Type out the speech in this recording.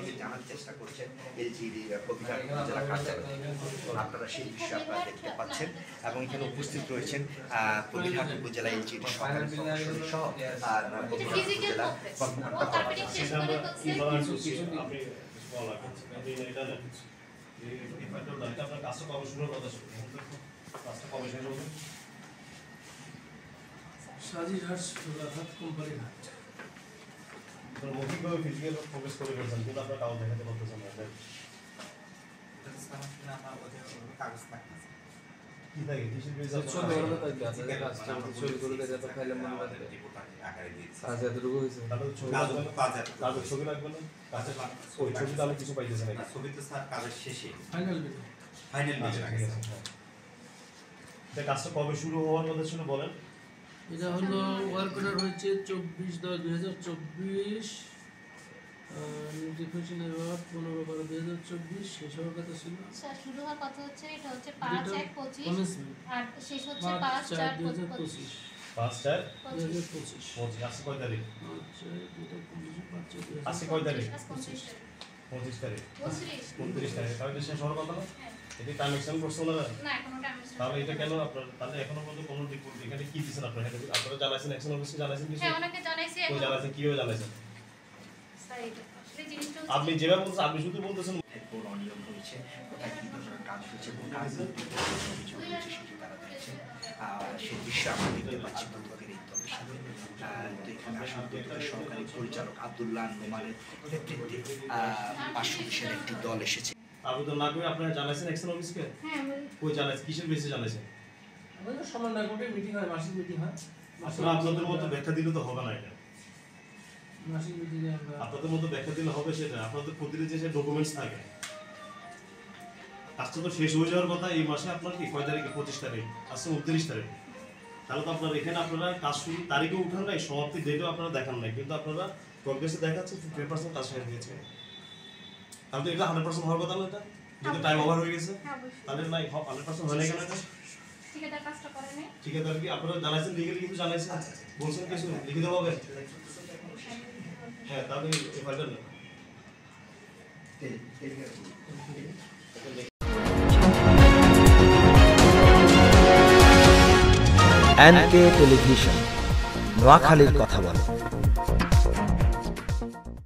বিষয়টি জানার চেষ্টা করছেন এলজিডি কবিরহাট জেলা কার্যালয়। আপনারা সেই বিষয়ে আপনারা দেখতে পাচ্ছেন এবং এখানে উপস্থিত রয়েছেন কবিরহাট উপজেলা এলজিডি সহকারী প্রকৌশলী সহ কবিরহাট উপজেলা কর্মকর্তা। সাজিরহাট সুরাঘাট কোম্পানিঘাট মৌখিকভাবে ফিজিক্যাল প্রবেশ করে ফেলছেন কিন্তু আপনার কাগজ দেখাতে পারতেছেন না। কি থাকে কিসের বেজে ছবি লাগবে না ওই ছবি তাহলে কিছু পাইতেছে না ছবি তো স্যার কাজের শেষে ফাইনাল কাজটা কবে শুরু হওয়ার কথা ছিল বলেন। এটা হলো ওয়ার্ক অর্ডার হয়েছে 24/10/2024 নোটিফিকেশন এবার 15/12/2024 শেষ হওয়ার কথা ছিল। স্যার শুরু হওয়ার কথা হচ্ছে এটা হচ্ছে 5/1/25 আর শেষ হচ্ছে 5/4/25 5/4/2025 আজকে কয় তারিখ? আজকে কয় তারিখ? 25 তারিখ 29 তারিখ তাহলে শেষ হওয়ার কথা না? এটা টাইম এক্সটেন্ড করছে না? না এখনো টাইম এক্সটেন্ড তাহলে এটা কেন আপনার তাহলে এখনো পর্যন্ত কোনো রিপোর্ট এখানে কি দিবেন আপনারা আপনারা জানাইছেন অ্যাকশন অফিসকে জানাইছেন কিছু? হ্যাঁ ওনাকে জানাইছি কই জানাইছেন কিভাবে জানাইছেন? স্যার এটা আসলে জিনিসটা আপনি যেভাবে বলছেন আপনি শুধু বলতেছেন কোন অনিয়ম হয়েছে কোথায় কি ধরনের কাজ হয়েছে এবং কাজ কিছু হয়েছে সেটি তারা দেখছেন। সেই বিষয়ে আমরা দেখতে পাচ্ছি দুদকের এই দলের সাথে তো এখানে আসলে দুদকের সহকারী পরিচালক আব্দুল্লাহ নোমানের নেতৃত্বে 5 সদস্যের একটি দল এসেছে। আবেদন না করে আপনারা জানাইছেন অ্যাকশন অফিসকে? হ্যাঁ কই জানাইছেন কিসের বেসে জানাইছেন? আমাদের সমন্বয় করে মিটিং হয়, মাসিক মিটিং হয়। আসলে আপনাদের মতো ব্যাখ্যা দিলে তো হবে না এটা। মাসিক মিটিং এ আমরা আপনাদের মতো ব্যাখ্যা দিলে হবে সেটা আপনাদের প্রতিটি যে ডকুমেন্টস থাকে কাজটা তো শেষ হয়ে যাওয়ার কথা এই মাসে আপনার কি কয় তারিখে? 25 তারিখ আজকে 29 তারিখ তাহলে তো আপনারা এখানে আপনারা কাজ শুরু তারিখে উঠান নাই সমাপ্তি ডেটও আপনারা দেখান নাই কিন্তু আপনারা প্রগ্রেসে দেখাচ্ছে 50% কাজ শেষ হয়েছে তাহলে তো এটা 100% হওয়ার কথা না এটা যদি টাইম ওভার হয়ে গেছে তাহলে নাই 100% হয় না কেন এটা? ঠিকাদার কাজটা করে নাই ঠিকাদার কি আপনারা জানাইছেন লিগ্যালি কিন্তু জানাইছেন বলছেন কিছু লিখিত হবে? হ্যাঁ তাহলে এই ফাইলটা না এনকে টেলিভিশন নোয়াখালীর কথা বলে।